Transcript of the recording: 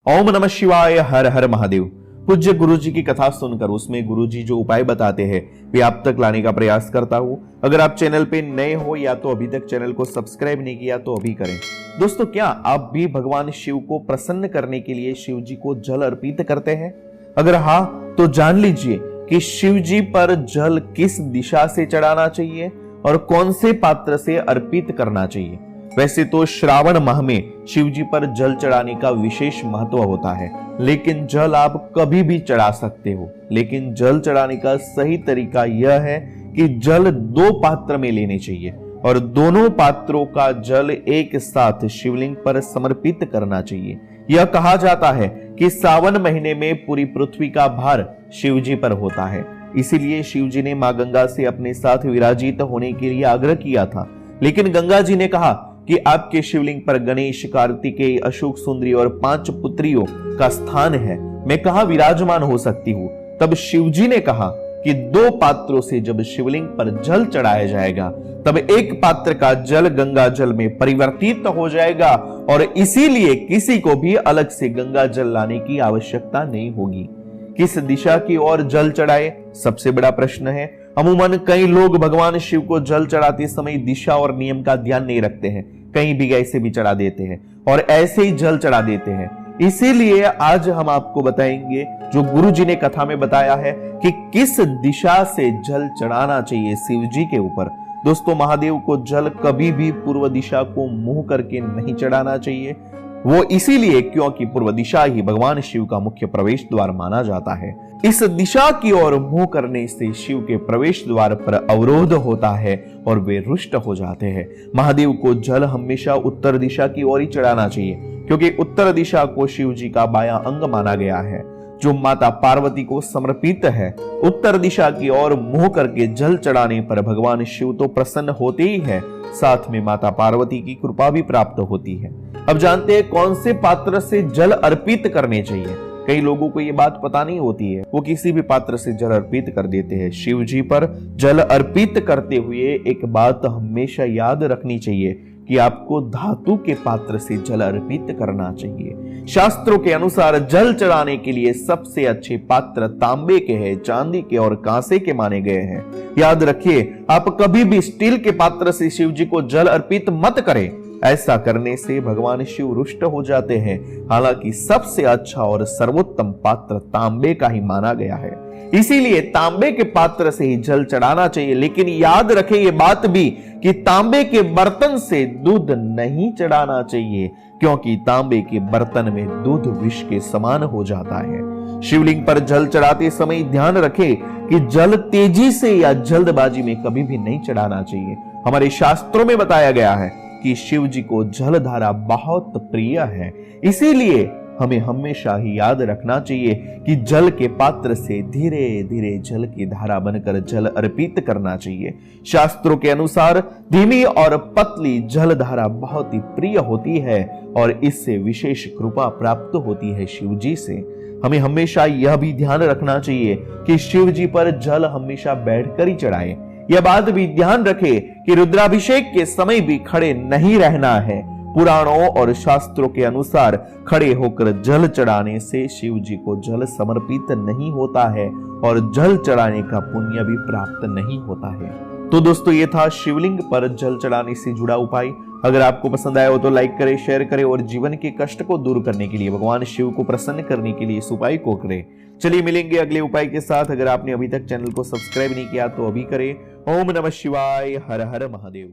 ओम नमः शिवाय, हर हर महादेव। पूज्य गुरु जी की कथा सुनकर उसमें गुरु जी जो उपाय बताते हैं वे आप तक लाने का प्रयास करता हूं। अगर आप चैनल पे नए हो या तो अभी तक चैनल को सब्सक्राइब नहीं किया तो अभी करें। दोस्तों, क्या आप भी भगवान शिव को प्रसन्न करने के लिए शिव जी को जल अर्पित करते हैं? अगर हाँ, तो जान लीजिए कि शिव जी पर जल किस दिशा से चढ़ाना चाहिए और कौन से पात्र से अर्पित करना चाहिए। वैसे तो श्रावण माह में शिव जी पर जल चढ़ाने का विशेष महत्व होता है, लेकिन जल आप कभी भी चढ़ा सकते हो। लेकिन जल चढ़ाने का सही तरीका यह है कि जल दो पात्र में लेने चाहिए और दोनों पात्रों का जल एक साथ शिवलिंग पर समर्पित करना चाहिए। यह कहा जाता है कि सावन महीने में पूरी पृथ्वी का भार शिव जी पर होता है, इसीलिए शिव जी ने मां गंगा से अपने साथ विराजित होने के लिए आग्रह किया था। लेकिन गंगा जी ने कहा कि आपके शिवलिंग पर गणेश, कार्तिकेय, अशोक सुंदरी और 5 पुत्रियों का स्थान है, मैं कहां विराजमान हो सकती हूं। तब शिव जी ने कहा कि 2 पात्रों से जब शिवलिंग पर जल चढ़ाया जाएगा तब एक पात्र का जल गंगा जल में परिवर्तित हो जाएगा और इसीलिए किसी को भी अलग से गंगा जल लाने की आवश्यकता नहीं होगी। किस दिशा की ओर जल चढ़ाए, सबसे बड़ा प्रश्न है। अमूमन कई लोग भगवान शिव को जल चढ़ाते समय दिशा और नियम का ध्यान नहीं रखते हैं, कहीं भी ऐसे भी चढ़ा देते हैं और ऐसे ही जल चढ़ा देते हैं। इसीलिए आज हम आपको बताएंगे जो गुरु जी ने कथा में बताया है कि किस दिशा से जल चढ़ाना चाहिए शिव जी के ऊपर। दोस्तों, महादेव को जल कभी भी पूर्व दिशा को मुंह करके नहीं चढ़ाना चाहिए। वो इसीलिए क्योंकि पूर्व दिशा ही भगवान शिव का मुख्य प्रवेश द्वार माना जाता है। इस दिशा की ओर मुंह करने से शिव के प्रवेश द्वार पर अवरोध होता है और वे रुष्ट हो जाते हैं। महादेव को जल हमेशा उत्तर दिशा की ओर ही चढ़ाना चाहिए, क्योंकि उत्तर दिशा को शिव जी का बायां अंग माना गया है जो माता पार्वती को समर्पित है। उत्तर दिशा की ओर मुंह करके जल चढ़ाने पर भगवान शिव तो प्रसन्न होते ही है, साथ में माता पार्वती की कृपा भी प्राप्त होती है। अब जानते हैं कौन से पात्र से जल अर्पित करने चाहिए। कई लोगों को ये बात पता नहीं होती है, वो किसी भी पात्र से जल अर्पित कर देते हैं। शिव जी पर जल अर्पित करते हुए एक बात हमेशा याद रखनी चाहिए कि आपको धातु के पात्र से जल अर्पित करना चाहिए। शास्त्रों के अनुसार जल चढ़ाने के लिए सबसे अच्छे पात्र तांबे के हैं, चांदी के और कांसे के माने गए हैं। याद रखिए, आप कभी भी स्टील के पात्र से शिव जी को जल अर्पित मत करें। ऐसा करने से भगवान शिव रुष्ट हो जाते हैं। हालांकि सबसे अच्छा और सर्वोत्तम पात्र तांबे का ही माना गया है, इसीलिए तांबे के पात्र से ही जल चढ़ाना चाहिए। लेकिन याद रखें ये बात भी कि तांबे के बर्तन से दूध नहीं चढ़ाना चाहिए, क्योंकि तांबे के बर्तन में दूध विष के समान हो जाता है। शिवलिंग पर जल चढ़ाते समय ध्यान रखें कि जल तेजी से या जल्दबाजी में कभी भी नहीं चढ़ाना चाहिए। हमारे शास्त्रों में बताया गया है कि शिव जी को जलधारा बहुत प्रिय है, इसीलिए हमें हमेशा ही याद रखना चाहिए कि जल के पात्र से धीरे धीरे जल की धारा बनकर जल अर्पित करना चाहिए। शास्त्रों के अनुसार धीमी और पतली जलधारा बहुत ही प्रिय होती है और इससे विशेष कृपा प्राप्त होती है शिव जी से। हमें हमेशा यह भी ध्यान रखना चाहिए कि शिव जी पर जल हमेशा बैठकर ही चढ़ाएं। यह बात भी ध्यान रखें कि रुद्राभिषेक के समय भी खड़े नहीं रहना है। पुराणों और शास्त्रों के अनुसार खड़े होकर जल चढ़ाने से शिव जी को जल समर्पित नहीं होता है और जल चढ़ाने का पुण्य भी प्राप्त नहीं होता है। तो दोस्तों, ये था शिवलिंग पर जल चढ़ाने से जुड़ा उपाय। अगर आपको पसंद आया हो तो लाइक करें, शेयर करें और जीवन के कष्ट को दूर करने के लिए, भगवान शिव को प्रसन्न करने के लिए इस उपाय को करें। चलिए मिलेंगे अगले उपाय के साथ। अगर आपने अभी तक चैनल को सब्सक्राइब नहीं किया तो अभी करें। ओम नमः शिवाय, हर हर महादेव।